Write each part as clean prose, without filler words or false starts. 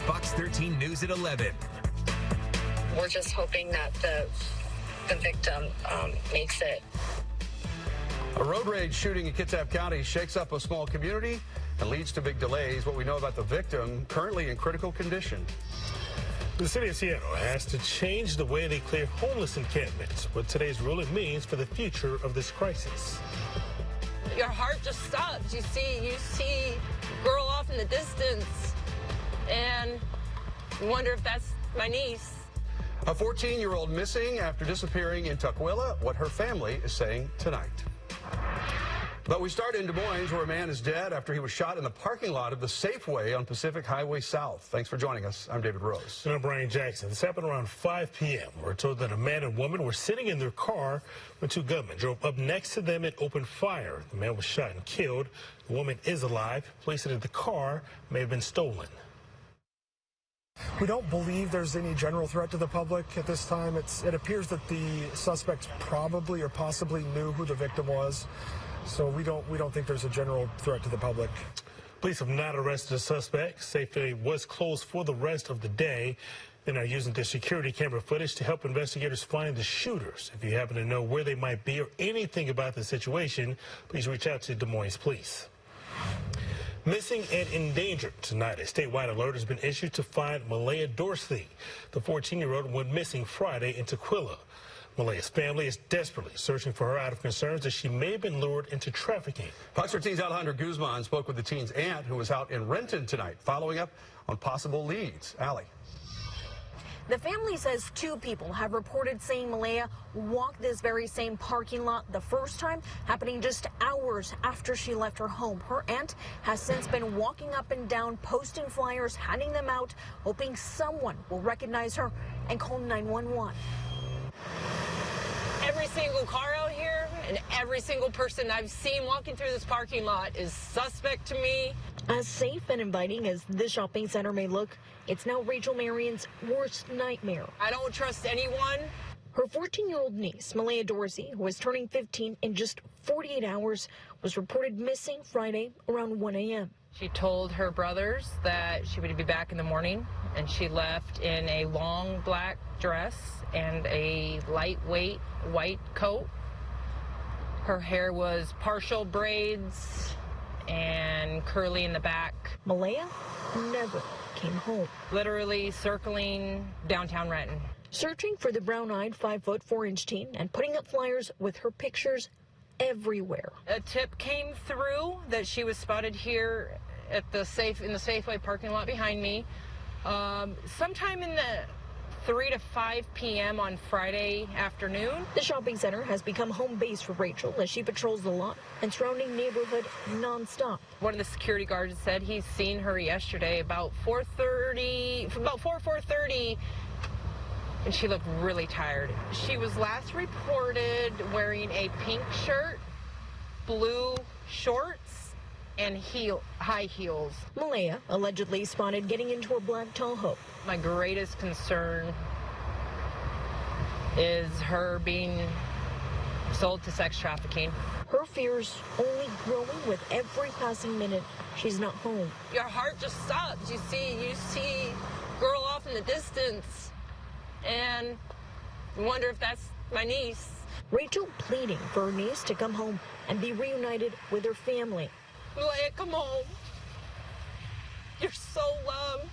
Fox 13 News at 11. We're just hoping that the victim makes it. A road rage shooting in Kitsap County shakes up a small community and leads to big delays. What we know about the victim, currently in critical condition. The city of Seattle has to change the way they clear homeless encampments, what today's ruling means for the future of this crisis. Your heart just stops. You see girl off in the distance, and you wonder if that's my niece. A 14-year-old missing after disappearing in Tukwila, what her family is saying tonight. But we start in Des Moines, where a man is dead after he was shot in the parking lot of the Safeway on Pacific Highway South. Thanks for joining us. I'm David Rose. And I'm Brian Jackson. This happened around 5 p.m. We're told that a man and woman were sitting in their car when two gunmen drove up next to them and opened fire. The man was shot and killed. The woman is alive. Police said that the car may have been stolen. We don't believe there's any general threat to the public at this time. It appears that the suspects probably or possibly knew who the victim was. So we don't think there's a general threat to the public. Police have not arrested the suspect. Safeway was closed for the rest of the day. They're now using the security camera footage to help investigators find the shooters. If you happen to know where they might be or anything about the situation, please reach out to Des Moines Police. Missing and endangered tonight. A statewide alert has been issued to find Malaya Dorsey. The 14-year-old went missing Friday in Tukwila. Malaya's family is desperately searching for her out of concerns that she may have been lured into trafficking. Fox 13's Alejandro Guzman spoke with the teen's aunt, who was out in Renton tonight, following up on possible leads. Allie. The family says two people have reported seeing Malaya walk this very same parking lot the first time, happening just hours after she left her home. Her aunt has since been walking up and down, posting flyers, handing them out, hoping someone will recognize her and call 911. Every single car out here and every single person I've seen walking through this parking lot is suspect to me. As safe and inviting as this shopping center may look, it's now Rachel Marion's worst nightmare. I don't trust anyone. Her 14-year-old niece, Malaya Dorsey, who is turning 15 in just 48 hours, was reported missing Friday around 1 a.m. She told her brothers that she would be back in the morning, and she left in a long black dress and a lightweight white coat. Her hair was partial braids and curly in the back. Malaya never came home. Literally circling downtown Renton. Searching for the brown-eyed 5'4" teen and putting up flyers with her pictures everywhere. A tip came through that she was spotted here at the Safeway parking lot behind me, sometime in the 3 to 5 p.m. on Friday afternoon. The shopping center has become home base for Rachel as she patrols the lot and surrounding neighborhood nonstop. One of the security guards said he's seen her yesterday about 4:30, and she looked really tired. She was last reported wearing a pink shirt, blue shorts, and high heels. Malaya allegedly spotted getting into her black Tahoe. My greatest concern is her being sold to sex trafficking. Her fears only growing with every passing minute she's not home. Your heart just stops. You see girl off in the distance, and you wonder if that's my niece. Rachel pleading for her niece to come home and be reunited with her family. Malaya, come home. You're so loved.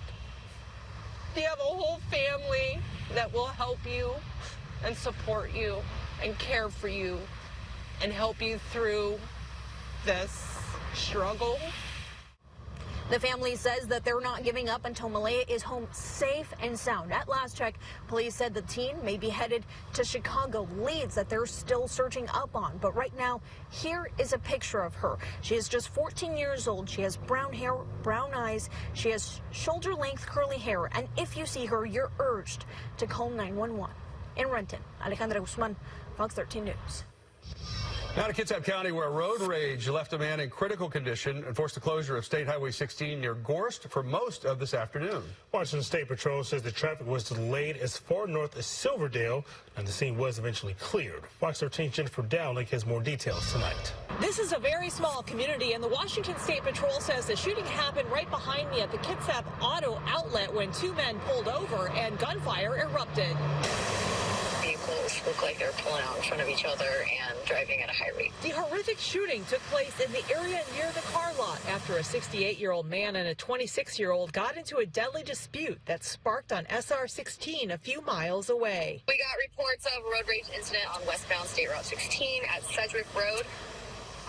You have a whole family that will help you and support you and care for you and help you through this struggle. The family says that they're not giving up until Malaya is home safe and sound. At last check, police said the teen may be headed to Chicago, leads that they're still searching up on. But right now, here is a picture of her. She is just 14 years old. She has brown hair, brown eyes. She has shoulder-length curly hair. And if you see her, you're urged to call 911. In Renton, Alejandro Guzman, Fox 13 News. Now to Kitsap County, where road rage left a man in critical condition and forced the closure of State Highway 16 near Gorst for most of this afternoon. Washington State Patrol says the traffic was delayed as far north as Silverdale, and the scene was eventually cleared. Fox 13's Jennifer Dowling has more details tonight. This is a very small community, and the Washington State Patrol says the shooting happened right behind me at the Kitsap Auto Outlet when two men pulled over and gunfire erupted. Vehicles look like they're pulling out in front of each other and driving at a high rate. The horrific shooting took place in the area near the car lot after a 68-year-old man and a 26-year-old got into a deadly dispute that sparked on SR 16 a few miles away. We got reports of a road rage incident on westbound State Route 16 at Sedgwick Road.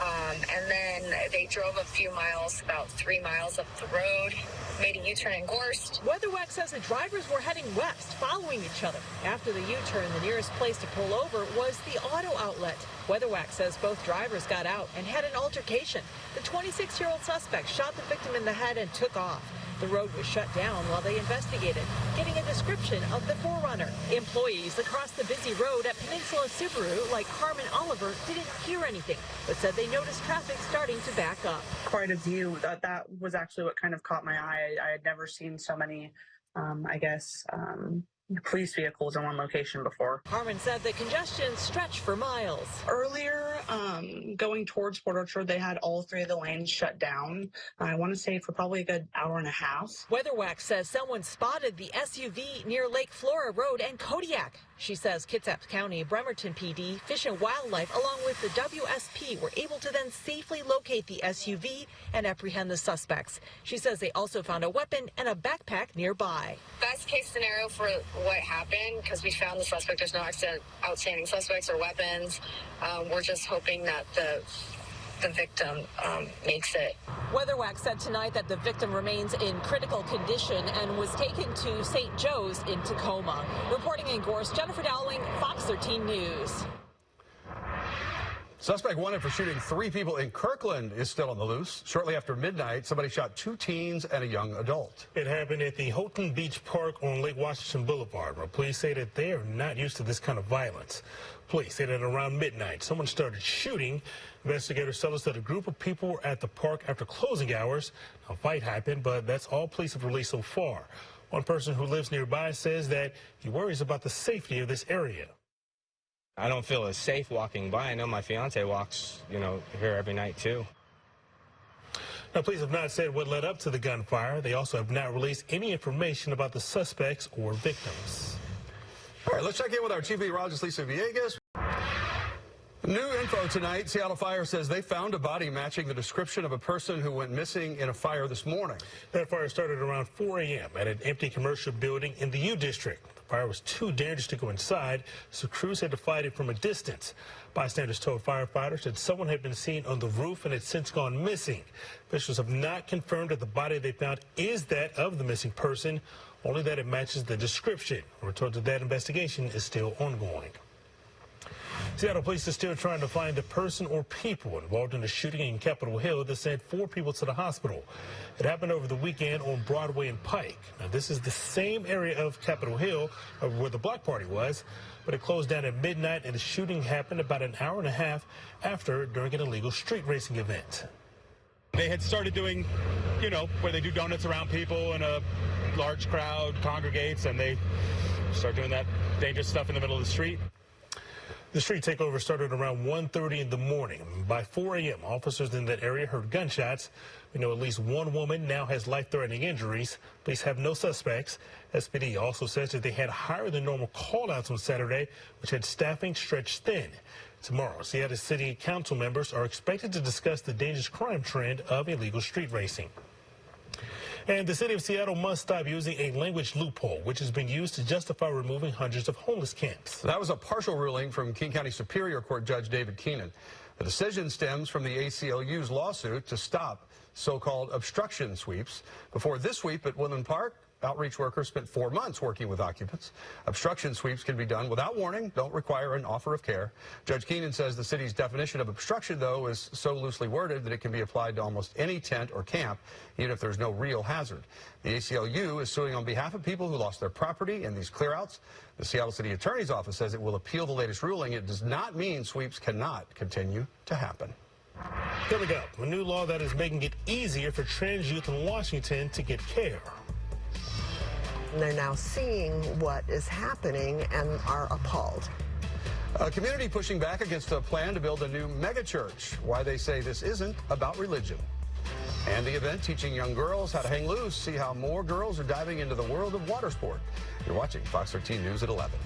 And then they drove a few miles, about 3 miles up the road, made a U-turn in Gorst. WeatherWax says the drivers were heading west, following each other. After the U-turn, the nearest place to pull over was the auto outlet. WeatherWax says both drivers got out and had an altercation. The 26-year-old suspect shot the victim in the head and took off. The road was shut down while they investigated, getting a description of the forerunner. Employees across the busy road at Peninsula Subaru, like Carmen Oliver, didn't hear anything, but said they noticed traffic starting to back up. Quite a view. That was actually what kind of caught my eye. I had never seen so many, police vehicles in one location before. Carmen said the congestion stretched for miles. Earlier, going towards Port Orchard, they had all three of the lanes shut down. I want to say for probably a good hour and a half. WeatherWax says someone spotted the SUV near Lake Flora Road and Kodiak. She says Kitsap County, Bremerton PD, Fish and Wildlife, along with the WSP, were able to then safely locate the SUV and apprehend the suspects. She says they also found a weapon and a backpack nearby. Best case scenario for what happened, because we found the suspect, there's no outstanding suspects or weapons. We're just hoping that the victim makes it. WeatherWax said tonight that the victim remains in critical condition and was taken to St. Joe's in Tacoma. Reporting in Gorst, Jennifer Dowling, Fox 13 News. Suspect wanted for shooting 3 people in Kirkland is still on the loose. Shortly after midnight, somebody shot 2 teens and a young adult. It happened at the Houghton Beach Park on Lake Washington Boulevard, where police say that they are not used to this kind of violence. Police say that around midnight, someone started shooting. Investigators tell us that a group of people were at the park after closing hours. A fight happened, but that's all police have released so far. One person who lives nearby says that he worries about the safety of this area. I don't feel as safe walking by. I know my fiance walks, here every night too. Now, police have not said what led up to the gunfire. They also have not released any information about the suspects or victims. All right, let's check in with our Chief Meteorologist, Lisa Villegas. New info tonight. Seattle Fire says they found a body matching the description of a person who went missing in a fire this morning. That fire started around 4 a.m. at an empty commercial building in the U District. The fire was too dangerous to go inside, so crews had to fight it from a distance. Bystanders told firefighters that someone had been seen on the roof and had since gone missing. Officials have not confirmed that the body they found is that of the missing person, only that it matches the description. We're told that investigation is still ongoing. Seattle police are still trying to find the person or people involved in the shooting in Capitol Hill that sent 4 people to the hospital. It happened over the weekend on Broadway and Pike. Now, this is the same area of Capitol Hill where the block party was, but it closed down at midnight, and the shooting happened about an hour and a half after during an illegal street racing event. They had started doing, where they do donuts around people and a large crowd congregates, and they start doing that dangerous stuff in the middle of the street. The street takeover started around 1:30 in the morning. By 4 a.m., officers in that area heard gunshots. We know at least 1 woman now has life-threatening injuries. Police have no suspects. SPD also says that they had higher than normal call-outs on Saturday, which had staffing stretched thin. Tomorrow, Seattle City Council members are expected to discuss the dangerous crime trend of illegal street racing. And the city of Seattle must stop using a language loophole, which has been used to justify removing hundreds of homeless camps. That was a partial ruling from King County Superior Court Judge David Keenan. The decision stems from the ACLU's lawsuit to stop so-called obstruction sweeps. Before this sweep at Woodland Park, outreach workers spent 4 months working with occupants. Obstruction sweeps can be done without warning, don't require an offer of care. Judge Keenan says the city's definition of obstruction, though, is so loosely worded that it can be applied to almost any tent or camp, even if there's no real hazard. The ACLU is suing on behalf of people who lost their property in these clearouts. The Seattle City Attorney's Office says it will appeal the latest ruling. It does not mean sweeps cannot continue to happen. Coming up, a new law that is making it easier for trans youth in Washington to get care. They're now seeing what is happening and are appalled. A community pushing back against a plan to build a new megachurch. Why they say this isn't about religion. And the event teaching young girls how to hang loose. See how more girls are diving into the world of water sport. You're watching Fox 13 News at 11.